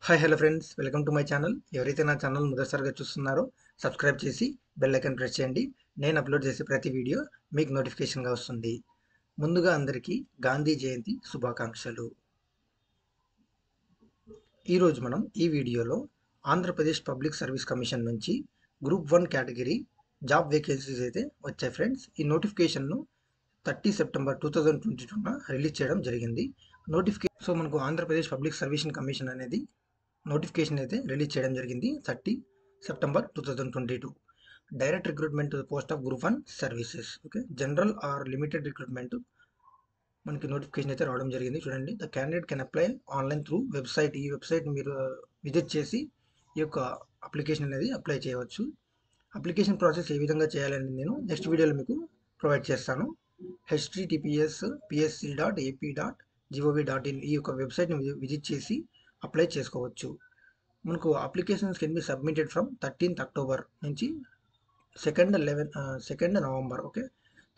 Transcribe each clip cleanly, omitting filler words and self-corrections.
Hi hello friends, welcome to my channel. ఎవరైతే నా channel మొదటిసారిగా చూస్తున్నారో సబ్స్క్రైబ్ చేసి బెల్ ఐకాన్ ప్రెస్ చేయండి. నేను అప్లోడ్ చేసే ప్రతి వీడియో మీకు నోటిఫికేషన్గా వస్తుంది. ముందుగా అందరికీ గాంధీ జయంతి శుభాకాంక్షలు. ఈరోజు మనం ఈ వీడియోలో ఆంధ్రప్రదేశ్ పబ్లిక్ సర్వీస్ కమిషన్ నుంచి గ్రూప్ 1 కేటగిరీ జాబ్ వేకెన్సీస్ అయితే వచ్చాయి ఫ్రెండ్స్. ఈ నోటిఫికేషన్ను 30 సెప్టెంబర్ 2022న రిలీజ్ చేయడం జరిగింది. సో మనకు ఆంధ్రప్రదేశ్ పబ్లిక్ సర్వీస్ కమిషన్ అనేది నోటిఫికేషన్ అయితే రిలీజ్ చేయడం జరిగింది 30 September 2022. Direct recruitment to the post of group 1 services. Okay, general or limited recruitment మనకి నోటిఫికేషన్ అయితే రావడం జరిగింది. చూడండి, the candidate can apply online through website. ఈ వెబ్సైట్ మీరు విజిట్ చేసి ఈ యొక్క అప్లికేషన్ అనేది అప్లై చేయవచ్చు. అప్లికేషన్ ప్రాసెస్ ఏ విధంగా చేయాలని నేను నెక్స్ట్ వీడియోలో మీకు ప్రొవైడ్ చేస్తాను. https://psc.ap.gov.in ఈ యొక్క వెబ్సైట్ని విజిట్ చేసి అప్లై చేసుకోవచ్చు. మనకు applications can be submitted from 13th October నుంచి 2nd November. Okay,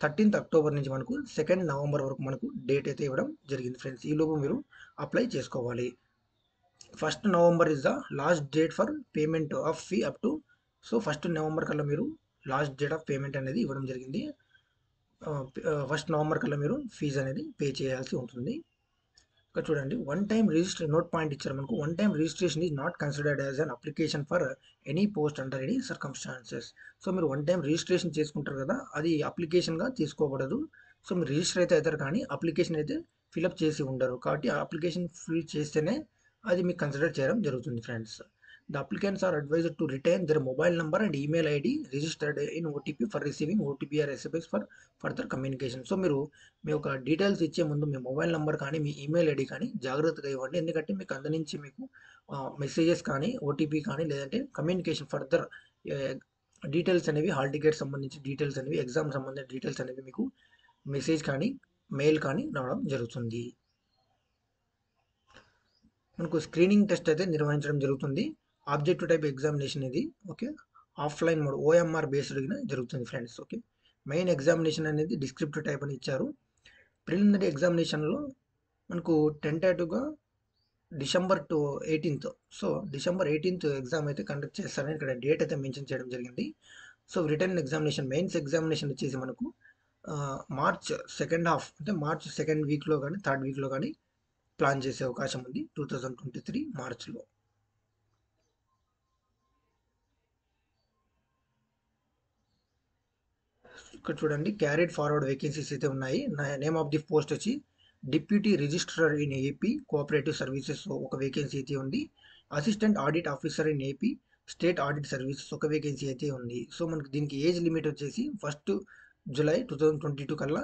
13th October నుంచి మనకు 2nd నవంబర్ వరకు మనకు డేట్ అయితే ఇవ్వడం జరిగింది ఫ్రెండ్స్. ఈ లోపు మీరు అప్లై చేసుకోవాలి. 1st November is the last date for payment of fee up to. So 1st November కల్లా మీరు లాస్ట్ డేట్ ఆఫ్ పేమెంట్ అనేది ఇవ్వడం జరిగింది. 1st నవంబర్ కల్లా మీరు ఫీజు అనేది పే చేయాల్సి ఉంటుంది. ఇక్కడ చూడండి, one time register note point ఇచ్చారు మనకు. One time registration is not considered as an application for any post under any circumstances. So మీరు వన్ టైం రిజిస్ట్రేషన్ చేసుకుంటారు కదా, అది అప్లికేషన్గా తీసుకోబడదు. సో మీరు రిజిస్టర్ అయితే అవుతారు కానీ అప్లికేషన్ అయితే ఫిలప్ చేసి ఉండరు. కాబట్టి ఆ అప్లికేషన్ ఫిల్ చేస్తేనే అది మీకు కన్సిడర్ చేయడం జరుగుతుంది friends. The applicants are advised to retain their mobile number and email ID registered in OTP for receiving OTP or SMS for further communication. So మీరు మీ యొక్క డీటెయిల్స్ ఇచ్చే ముందు మీ మొబైల్ నెంబర్ కానీ మీ ఈమెయిల్ ఐడి కానీ జాగ్రత్తగా ఇవ్వండి. ఎందుకంటే మీకు అందు నుంచి మీకు మెసేజెస్ కానీ ఓటీపీ కానీ లేదంటే కమ్యూనికేషన్ ఫర్దర్ డీటెయిల్స్ అనేవి, హాల్ టికెట్ సంబంధించి డీటెయిల్స్ అనేవి, ఎగ్జామ్ సంబంధించిన డీటెయిల్స్ అనేవి మీకు మెసేజ్ కానీ మెయిల్ కానీ రావడం జరుగుతుంది. మనకు స్క్రీనింగ్ టెస్ట్ అయితే నిర్వహించడం జరుగుతుంది. ఆబ్జెక్టివ్ టైప్ ఎగ్జామినేషన్ ఇది. Okay, offline mode OMR based జరుగుతుంది ఫ్రెండ్స్. ఓకే, మెయిన్ ఎగ్జామినేషన్ అనేది డిస్క్రిప్టివ్ టైప్ అని ఇచ్చారు. ప్రిలిమినరీ ఎగ్జామినేషన్లో మనకు టెంటేటివ్గా December 18th. So December 18th exam అయితే కండక్ట్ చేస్తారని ఇక్కడ డేట్ అయితే మెన్షన్ చేయడం జరిగింది. So written examination, mains examination వచ్చేసి మనకు మార్చ్ 2nd హాఫ్ అంటే మార్చ్ 2nd వీక్లో కానీ 3rd వీక్లో కానీ ప్లాన్ చేసే అవకాశం ఉంది 2023 మార్చ్లో. ఇక్కడ చూడండి, క్యారీడ్ ఫార్వర్డ్ వేకెన్సీస్ అయితే ఉన్నాయి. నేమ్ ఆఫ్ ది పోస్ట్ వచ్చి deputy registrar in AP cooperative services ఒక వేకెన్సీ అయితే ఉంది. Assistant audit officer in AP state audit services ఒక వేకెన్సీ అయితే ఉంది. సో మనకి దీనికి ఏజ్ లిమిట్ వచ్చేసి 1st జూలై 2022 కల్లా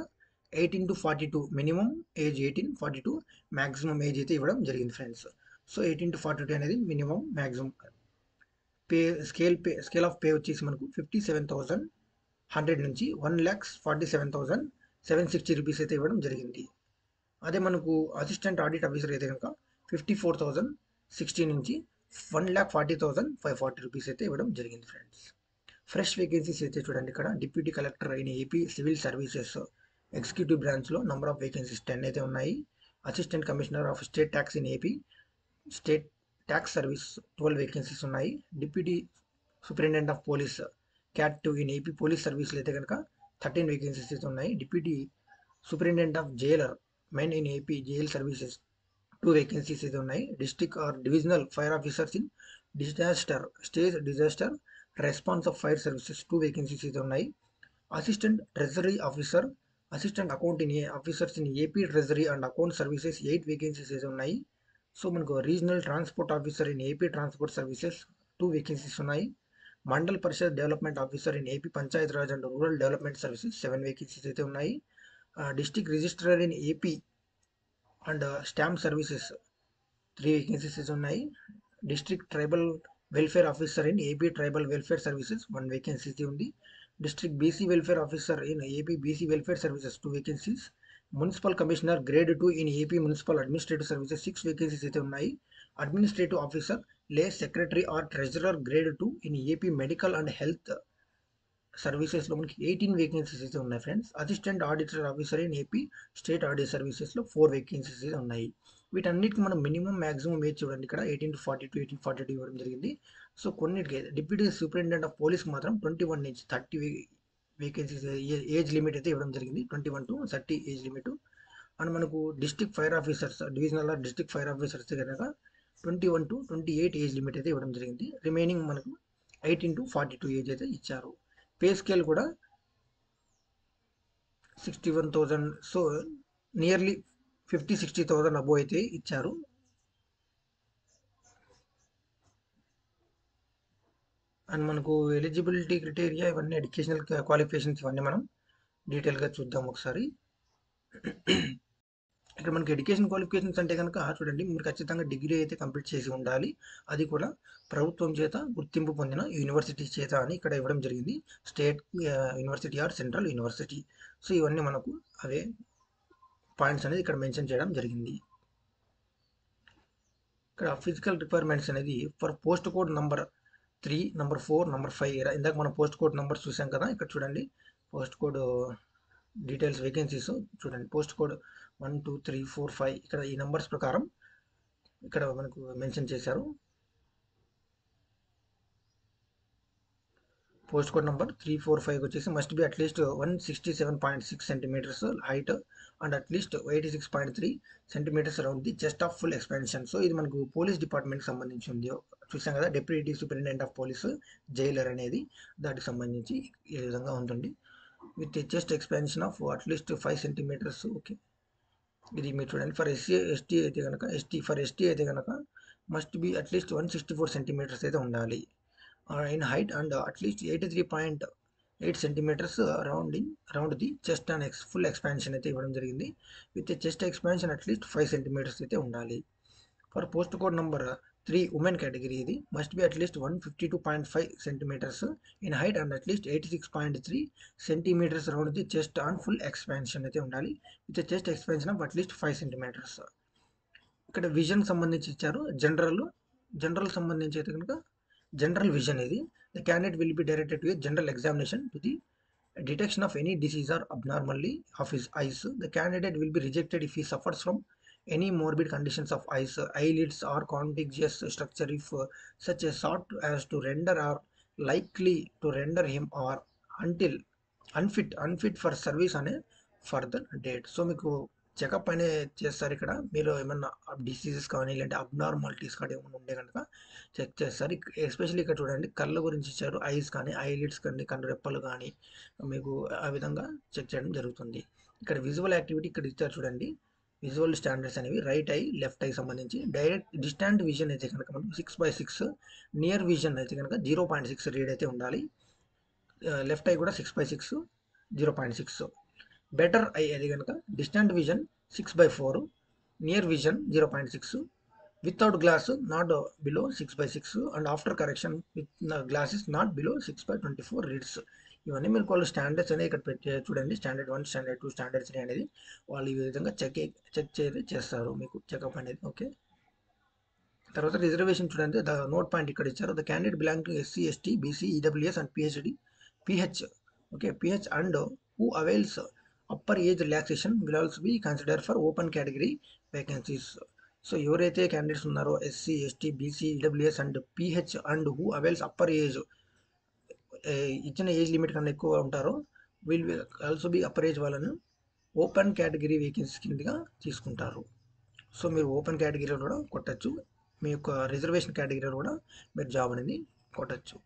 18 to 42, minimum age 18, 42 maximum age అయితే ఇవ్వడం జరిగింది ఫ్రెండ్స్. సో 18 to 42 అనేది minimum, maximum. Scale of pay వచ్చేసి మనకు 57,100 నుంచి 1,47,760 రూపీస్ అయితే ఇవ్వడం జరిగింది. అదే మనకు అసిస్టెంట్ ఆడిట్ ఆఫీసర్ అయితే కనుక 54,060 నుంచి 1,40,540 రూపీస్ అయితే ఇవ్వడం జరిగింది ఫ్రెండ్స్. ఫ్రెష్ వేకెన్సీస్ అయితే చూడండి, ఇక్కడ డిప్యూటీ కలెక్టర్ అయిన ఏపీ సివిల్ సర్వీసెస్ ఎగ్జిక్యూటివ్ బ్రాంచ్లో నంబర్ ఆఫ్ వేకెన్సీస్ 10 అయితే ఉన్నాయి. Assistant commissioner of state tax in AP state tax service 12 vacancies ఉన్నాయి. Deputy superintendent of police CAT 2 in AP police సర్వీస్లో అయితే కనుక 13 వేకెన్సీస్ అయితే ఉన్నాయి. Deputy superintendent of jailer men in AP jail services 2 vacancies అయితే ఉన్నాయి. District or divisional fire officers in state disaster response of fire services 2 vacancies అయితే ఉన్నాయి. Assistant treasury officer, assistant account in officers in AP treasury and account services 8 vacancies అయితే ఉన్నాయి. So మనకు regional transport officer in AP transport services 2 vacancies ఉన్నాయి. Mandal Parishad development officer in AP Panchayat Raj and rural development services 7 vacancies అయితే ఉన్నాయి. District registrar in AP and stamp services 3 vacancies అయితే ఉన్నాయి. District tribal welfare officer in AP tribal welfare services 1 vacancy అయితే ఉంది. District BC welfare officer in AP BC welfare services 2 vacancies. Municipal commissioner grade 2 in AP municipal administrative services 6 vacancies అయితే ఉన్నాయి. Administrative officer lay secretary or treasurer grade 2 in AP medical and health సర్వీసెస్లో మనకి 18 vacancies అయితే ఉన్నాయి friends. Assistant auditor officer in AP state audit సర్వీసెస్లో 4 vacancies అయితే ఉన్నాయి. వీటన్నిటికి మనం మినిమం మ్యాక్సిమం ఏజ్ చూడండి, ఇక్కడ 18 to 42, 18-42 ఇవ్వడం జరిగింది. సో కొన్నిటికి డిప్యూటీ సూపరింటెండెంట్ ఆఫ్ పోలీస్ మాత్రం 21 నుంచి 30 వేకెన్సీస్ ఏజ్ లిమిట్ అయితే ఇవ్వడం జరిగింది, 21 to 30 ఏజ్ లిమిట్. అండ్ మనకు district fire officers, divisional district fire officers కనుక 21 to 28 ఏజ్ లిమిట్ అయితే ఇవ్వడం జరిగింది. రిమైనింగ్ మనకు 18 to 42 ఏజ్ అయితే ఇచ్చారు. పే స్కేల్ కూడా 61,000, సో నియర్లీ 50-60,000 అబోవ్ అయితే ఇచ్చారు. అండ్ మనకు ఎలిజిబిలిటీ క్రైటీరియా ఇవన్నీ, ఎడ్యుకేషనల్ క్వాలిఫికేషన్స్ ఇవన్నీ మనం డీటెయిల్గా చూద్దాం ఒకసారి. ఇక్కడ మనకి ఎడ్యుకేషన్ క్వాలిఫికేషన్స్ అంటే కనుక చూడండి, మీరు ఖచ్చితంగా డిగ్రీ అయితే కంప్లీట్ చేసి ఉండాలి, అది కూడా ప్రభుత్వం చేత గుర్తింపు పొందిన యూనివర్సిటీ చేత అని ఇక్కడ ఇవ్వడం జరిగింది, state university or central university. So ఇవన్నీ మనకు అవే పాయింట్స్ అనేది ఇక్కడ మెన్షన్ చేయడం జరిగింది. ఇక్కడ ఫిజికల్ రిక్వైర్మెంట్స్ అనేది for post code number 3, number 4, number 5. ఇందాక మనం పోస్ట్ కోడ్ నంబర్ చూసాం కదా, ఇక్కడ చూడండి పోస్ట్ కోడ్ డీటెయిల్స్ వేకెన్సీస్ చూడండి, పోస్ట్ కోడ్ 1, 2, 3, 4, 5 ఇక్కడ ఈ నంబర్స్ ప్రకారం ఇక్కడ మనకు మెన్షన్ చేశారు. పోస్ట్ కోడ్ నంబర్ 3, 4, 5 వచ్చేసి must be at least 167.6 centimetres height and at least 86.3 centimetres around the chest of full expansion. So ఇది మనకు పోలీస్ డిపార్ట్మెంట్కి సంబంధించి ఉంది, చూసాం కదా, deputy superintendent of police jailer అనేది దానికి సంబంధించి ఈ విధంగా ఉంటుంది, with chest expansion of at least 5 centimetres. Okay, ఇది మీరు చూడండి. ఫర్ ఎస్టీ అయితే కనుక ఎస్టీ అయితే కనుక మస్ట్ బి అట్లీస్ట్ 164 సెంటీమీటర్స్ అయితే ఉండాలి in height and at least 83.8 centimetres around the chest and full expansion అయితే ఇవ్వడం జరిగింది, with chest expansion at least 5 centimetres అయితే ఉండాలి. For post code number 3 women category ఇది must be at least 152.5 centimetres in height and at least 86.3 centimetres around the chest and full expansion అయితే ఉండాలి, with chest expansion of at least 5 centimetres. ఇక్కడ vision సంబంధించి ఇచ్చారు, general సంబంధించి అయితే కనుక జనరల్ విజన్ ఇది, the candidate will be directed to A general examination to the detection of any disease or abnormality of his eyes. The candidate will be rejected if he suffers from any morbid conditions of eyes, eyelids or contiguous structure if such a sort as to render or likely to render him or until unfit for service on a further date. So మీకు checkup అనే చేస్తారు, ఇక్కడ మీరు ఏమన్నా diseases కానీ లేదంటే abnormalities కానీ ఏమైనా ఉంటే కనుక చెక్ చేస్తారు. ఎస్పెషల్లీ ఇక్కడ చూడండి కళ్ళ గురించి ఇచ్చారు, ఐస్ కానీ ఐలిడ్స్ కానీ కన్ను రెప్పలు కానీ మీకు ఆ విధంగా చెక్ చేయడం జరుగుతుంది. ఇక్కడ విజువల్ యాక్టివిటీ ఇక్కడ ఇచ్చారు చూడండి, విజువల్ స్టాండర్డ్స్ అనేవి రైట్ ఐ లెఫ్ట్ ఐ సంబంధించి డైరెక్ట్ డిస్టాంట్ విజన్ అయితే కనుక మనకు 6/6, నియర్ విజన్ అయితే కనుక 0.6 రీడ్ అయితే ఉండాలి, లెఫ్ట్ ఐ కూడా 6/6, 0.6. బెటర్ ఐ అది కనుక distant vision 6/4, near vision 0.6, without glass not below 6/6 and after correction with glasses not below 6/24 reads. ఇవన్నీ మీరు వాళ్ళు స్టాండర్డ్స్ అనేది ఇక్కడ పెట్టి చూడండి, స్టాండర్డ్ 1, స్టాండర్డ్ 2, స్టాండర్డ్ 3 అనేది వాళ్ళు ఈ విధంగా చెక్ చేస్తారు మీకు చెకప్ అనేది. ఓకే, తర్వాత రిజర్వేషన్ చూడండి, ద నోట్ పాయింట్ ఇక్కడ ఇచ్చారు, the candidate belong to SC, ST, BC, EWS and PH. Okay, PH and who avails upper age relaxation will also be consider for open category vacancies. So ఎవరైతే candidates ఉన్నారో SC, ST, BC, EWS and PH and who avails upper age, ఇచ్చిన age limit కన్నా ఎక్కువ ఉంటారో will also be upper age వాళ్ళను open category vacancy కిందగా తీసుకుంటారు. So మీరు ఓపెన్ కేటగిరీలో కూడా కొట్టచ్చు, మీ యొక్క రిజర్వేషన్ కేటగిరీలో కూడా మీరు జాబ్ అనేది కొట్టచ్చు.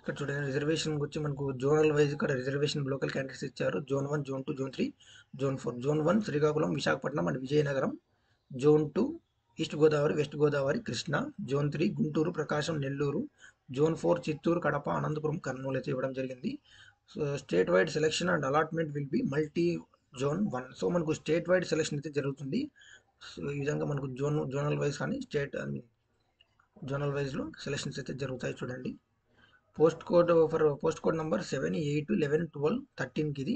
ఇక్కడ చూడండి రిజర్వేషన్ వచ్చి మనకు జోనల్ వైజ్ ఇక్కడ రిజర్వేషన్ లోకల్ క్యాండిడేట్స్ ఇచ్చారు, Zone 1, Zone 2, Zone 3, Zone 4. Zone 1 Srikakulam, Visakhapatnam and Vizianagaram. Zone 2 east Godavari, west Godavari, Krishna. Zone 3 Guntur, Prakasam, Nellore. Zone 4 Chittoor, Kadapa, Anantapur, Kurnool అయితే ఇవ్వడం జరిగింది. So state wide selection and allotment will be multi Zone 1. So మనకు స్టేట్ వైడ్ సెలెక్షన్ అయితే జరుగుతుంది. సో ఈ విధంగా మనకు జోనల్ వైజ్ కానీ స్టేట్ జోనల్ వైజ్లో సెలెక్షన్స్ అయితే జరుగుతాయి చూడండి. పోస్ట్ కోడ్ నంబర్ 7, 8, 11, 12, 13కి ఇది.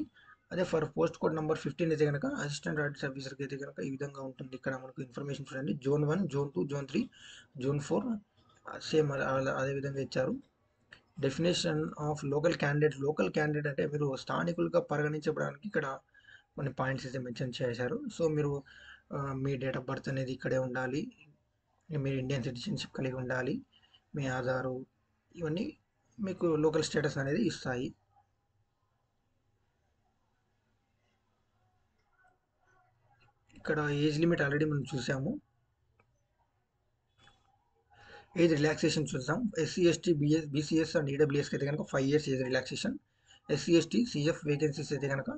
అదే ఫర్ పోస్ట్ కోడ్ నంబర్ 15 అయితే కనుక అసిస్టెంట్ ఆడిట్ ఆఫీసర్కి అయితే కనుక ఈ విధంగా ఉంటుంది. ఇక్కడ మనకు ఇన్ఫర్మేషన్ చూడండి, Zone 1, Zone 2, Zone 3, Zone 4 same అదే విధంగా ఇచ్చారు. డెఫినేషన్ ఆఫ్ లోకల్ క్యాండిడేట్ అంటే మీరు స్థానికులుగా పరిగణించబడడానికి ఇక్కడ కొన్ని పాయింట్స్ అయితే మెన్షన్ చేశారు. సో మీరు మీ డేట్ ఆఫ్ బర్త్ అనేది ఇక్కడే ఉండాలి, మీరు ఇండియన్ సిటిజన్షిప్ కలిగి ఉండాలి, మీ ఆధారు, ఇవన్నీ మీకు లోకల్ స్టేటస్ అనేది ఇస్తాయి. ఇక్కడ ఏజ్ లిమిట్ ఆల్రెడీ మనం చూసాము. ఏజ్ రిలాక్సేషన్ చూద్దాం. ఎస్సీ ఎస్టీ బీసీఎస్ అండ్ ఈడబ్ల్యూఎస్కి అయితే కనుక 5 years age relaxation. SC ST CF vacancies అయితే కనుక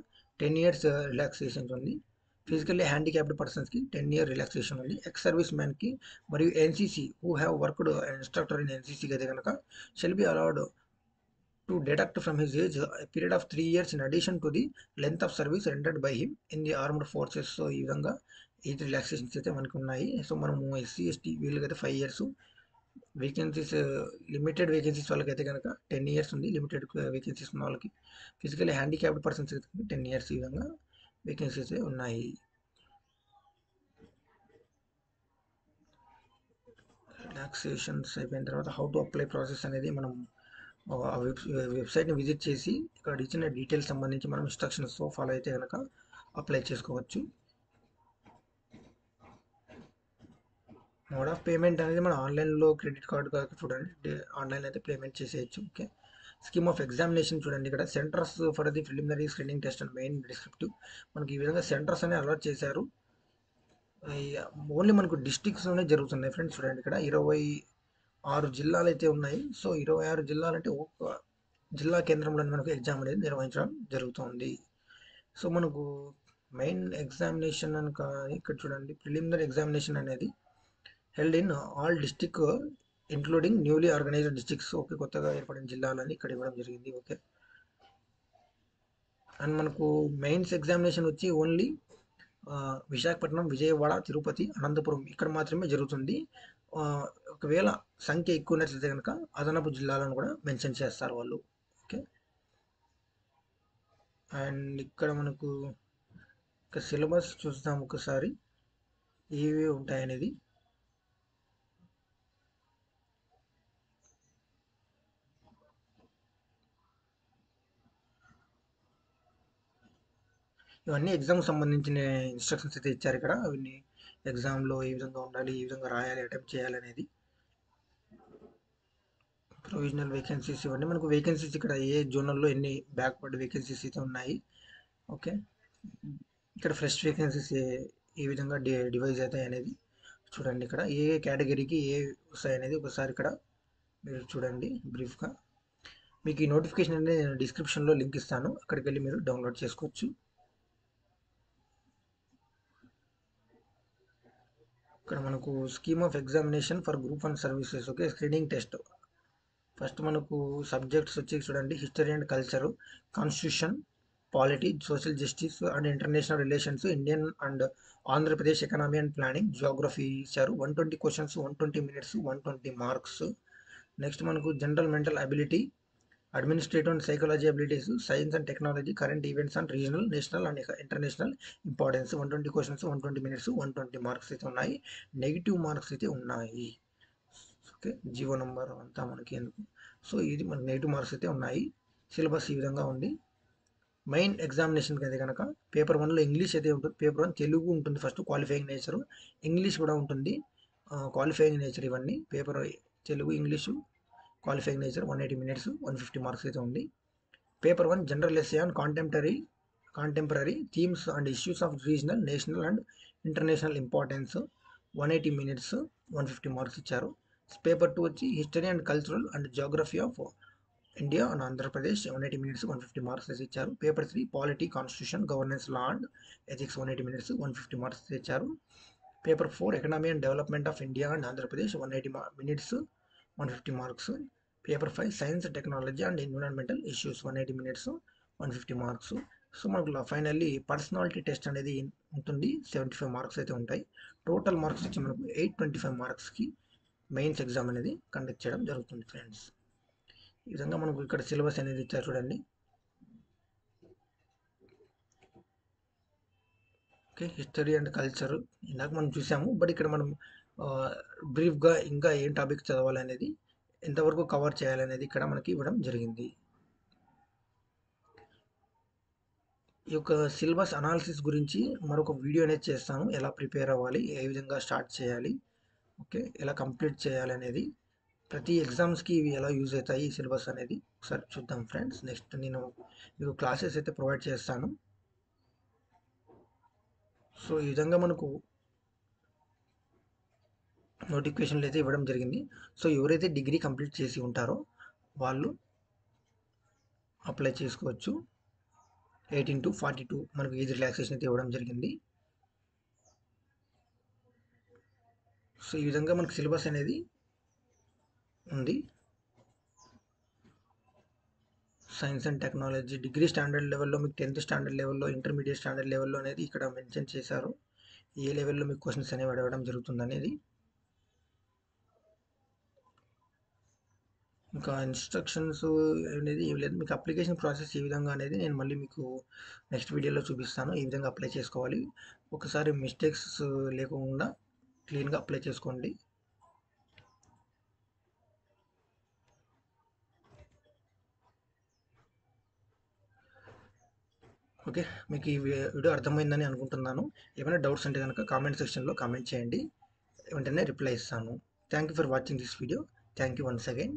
10 years రిలాక్సేషన్ ఉంది. ఫిజికల్లీ హ్యాండిక్యాప్డ్ పర్సన్స్కి 10 year రిలాక్సేషన్ ఉంది. ఎక్స్ సర్వీస్ మ్యాన్కి మరియు NCC who have worked instructor in ఎన్సీసీకి అయితే కనుక shall be allowed to deduct from his age a period of 3 years in addition to the length of service rendered by him in the armed forces. So ఈ విధంగా age relaxations అయితే మనకు ఉన్నాయి. So మనము SC ST వీళ్ళకైతే 5 years, vacancies limited vacancies వాళ్ళకైతే కనుక 10 years ఉంది. లిమిటెడ్ వేకెన్సీస్ ఉన్న వాళ్ళకి, ఫిజికల్లీ హ్యాండిక్యాప్డ్ పర్సన్స్ అయితే 10 years ఈ విధంగా వేకెన్సీస్ ఉన్నాయి. రిలాక్సేషన్స్ అయిపోయిన తర్వాత హౌ టు అప్లై ప్రాసెస్ అనేది మనం వెబ్సైట్ని విజిట్ చేసి ఇక్కడ ఇచ్చిన డీటెయిల్స్ సంబంధించి మనం ఇన్స్ట్రక్షన్స్తో ఫాలో అయితే కనుక అప్లై చేసుకోవచ్చు. మోడ్ ఆఫ్ పేమెంట్ అనేది మనం ఆన్లైన్లో క్రెడిట్ కార్డు కాక చూడండి, ఆన్లైన్ అయితే పేమెంట్ చేసేయచ్చు. ఓకే. స్కీమ్ ఆఫ్ ఎగ్జామినేషన్ చూడండి. ఇక్కడ centres for the preliminary screening test and main descriptive మనకి ఈ విధంగా సెంటర్స్ అనేవి అలాట్ చేశారు. ఓన్లీ మనకు డిస్ట్రిక్ట్స్లోనే జరుగుతున్నాయి ఫ్రెండ్స్. చూడండి ఇక్కడ 26 జిల్లాలు అయితే ఉన్నాయి. సో 26 జిల్లాలు అంటే ఒక జిల్లా కేంద్రంలో మనకు ఎగ్జామ్ అనేది నిర్వహించడం జరుగుతుంది. సో మనకు మెయిన్ ఎగ్జామినేషన్ అని ఇక్కడ చూడండి, ప్రిలిమినరీ ఎగ్జామినేషన్ అనేది held in all district including newly organised districts. Okay, కొత్తగా ఏర్పడిన జిల్లాలని ఇక్కడ ఇవ్వడం జరిగింది. ఓకే. అండ్ మనకు మెయిన్స్ ఎగ్జామినేషన్ వచ్చి ఓన్లీ విశాఖపట్నం, విజయవాడ, తిరుపతి, అనంతపురం ఇక్కడ మాత్రమే జరుగుతుంది. ఒకవేళ సంఖ్య ఎక్కువ ఉన్నట్లయితే కనుక అదనపు జిల్లాలను కూడా మెన్షన్ చేస్తారు వాళ్ళు. ఓకే. అండ్ ఇక్కడ మనకు ఒక సిలబస్ చూద్దాం ఒకసారి ఏవి ఉంటాయనేది. ఇవన్నీ ఎగ్జామ్కి సంబంధించిన ఇన్స్ట్రక్షన్స్ అయితే ఇచ్చారు ఇక్కడ. అవన్నీ ఎగ్జామ్లో ఏ విధంగా ఉండాలి, ఏ విధంగా రాయాలి, అటెంప్ట్ చేయాలి అనేది. ప్రొవిజనల్ వేకెన్సీస్ ఇవన్నీ మనకు వేకెన్సీస్ ఇక్కడ ఏ జోనల్లో ఎన్ని బ్యాక్వర్డ్ వేకెన్సీస్ అయితే ఉన్నాయి. ఓకే. ఇక్కడ ఫ్రెష్ వేకెన్సీస్ ఏ విధంగా డివైజ్ అవుతాయి అనేది చూడండి. ఇక్కడ ఏ కేటగిరీకి ఏ వస్తాయి అనేది ఒకసారి ఇక్కడ మీరు చూడండి బ్రీఫ్గా. మీకు ఈ నోటిఫికేషన్ అనేది నేను డిస్క్రిప్షన్లో లింక్ ఇస్తాను, అక్కడికి వెళ్ళి మీరు డౌన్లోడ్ చేసుకోవచ్చు. ఇక్కడ మనకు scheme of examination for group 1 services. Okay. Screening test first మనకు సబ్జెక్ట్స్ వచ్చి చూడండి, history and culture, constitution, polity, social justice and international relations, Indian and Andhra Pradesh economy and planning, Geography ఇచ్చారు. 120 questions, 120 minutes, 120 marks. నెక్స్ట్ మనకు general mental ability, administrative and psychology abilities, science and technology, current events and regional, national and international importance. 120 questions, 120 minutes, 120 marks అయితే ఉన్నాయి. Negative marks అయితే ఉన్నాయి. Okay. GO number అంతా మనకి ఎందుకు, so ఇది మనకి నెగిటివ్ మార్క్స్ అయితే ఉన్నాయి. సిలబస్ ఈ విధంగా ఉంది. మెయిన్ ఎగ్జామినేషన్కి అయితే కనుక పేపర్ 1లో ఇంగ్లీష్ అయితే ఉంటుంది. పేపర్ 1 తెలుగు ఉంటుంది ఫస్ట్, క్వాలిఫైయింగ్ నేచరు, ఇంగ్లీష్ కూడా ఉంటుంది. క్వాలిఫైయింగ్ నేచర్ ఇవన్నీ paper Telugu, English, qualifying nature 180 minutes, 150 marks అయితే ఉంది. Paper 1 general essay on contemporary themes and issues of regional, national and international importance, 180 minutes, 150 marks ఇచ్చారు. Paper 2 వచ్చి history and cultural and Geography of India and Andhra Pradesh, 180 minutes, 150 marks ఇచ్చారు. Paper 3 polity, constitution, governance, law and ethics, 180 minutes, 150 marks ఇచ్చారు. Paper 4 economy and development of India and Andhra Pradesh, 180 minutes, 150 marks. Paper 5 science, technology and environmental issues, 180 minutes, 150 marks. So మనకు finally personality test అనేది ఉంటుంది, 75 marks అయితే ఉంటాయి. Total marks వచ్చి మనకు 825 marksకి mains exam అనేది conduct చేయడం జరుగుతుంది ఫ్రెండ్స్. ఈ విధంగా మనకు ఇక్కడ సిలబస్ అనేది ఇచ్చారు చూడండి. ఓకే. హిస్టరీ అండ్ కల్చర్ ఇందాక మనం చూసాము, బట్ ఇక్కడ మనం బ్రీఫ్గా ఇంకా ఏం టాపిక్ చదవాలి అనేది ఎంతవరకు కవర్ చేయాలనేది ఇక్కడ మనకి ఇవ్వడం జరిగింది. ఈ యొక్క సిలబస్ అనాలిసిస్ గురించి మరొక వీడియో అనేది చేస్తాను. ఎలా ప్రిపేర్ అవ్వాలి, ఏ విధంగా స్టార్ట్ చేయాలి, ఓకే, ఎలా కంప్లీట్ చేయాలి అనేది, ప్రతి ఎగ్జామ్స్కి ఇవి ఎలా యూజ్ అవుతాయి ఈ సిలబస్ అనేది ఒకసారి చూద్దాం ఫ్రెండ్స్. నెక్స్ట్ నేను మీకు క్లాసెస్ అయితే ప్రొవైడ్ చేస్తాను. సో ఈ విధంగా మనకు నోటిఫికేషన్లు అయితే ఇవ్వడం జరిగింది. సో ఎవరైతే డిగ్రీ కంప్లీట్ చేసి ఉంటారో వాళ్ళు అప్లై చేసుకోవచ్చు. 18 to 42 మనకు ఏజ్ రిలాక్సేషన్ అయితే ఇవ్వడం జరిగింది. సో ఈ విధంగా మనకు సిలబస్ అనేది ఉంది. Science and technology degree standard లెవెల్లో మీకు 10th స్టాండర్డ్ లెవెల్లో, ఇంటర్మీడియట్ స్టాండర్డ్ లెవెల్లో అనేది ఇక్కడ మెన్షన్ చేశారు. ఏ లెవెల్లో మీకు క్వశ్చన్స్ అనేవి అడగడం జరుగుతుంది అనేది. ఇంకా ఇన్స్ట్రక్షన్స్ అనేది ఏం లేదు. మీకు అప్లికేషన్ ప్రాసెస్ ఏ విధంగా అనేది నేను మళ్ళీ మీకు నెక్స్ట్ వీడియోలో చూపిస్తాను. ఏ విధంగా అప్లై చేసుకోవాలి, ఒకసారి మిస్టేక్స్ లేకుండా క్లీన్గా అప్లై చేసుకోండి. ఓకే, మీకు ఈ వీడియో అర్థమైందని అనుకుంటున్నాను. ఏమైనా డౌట్స్ ఉంటే కనుక కామెంట్ సెక్షన్లో కామెంట్ చేయండి, వెంటనే రిప్లై ఇస్తాను. Thank you for watching this video. Thank you once again.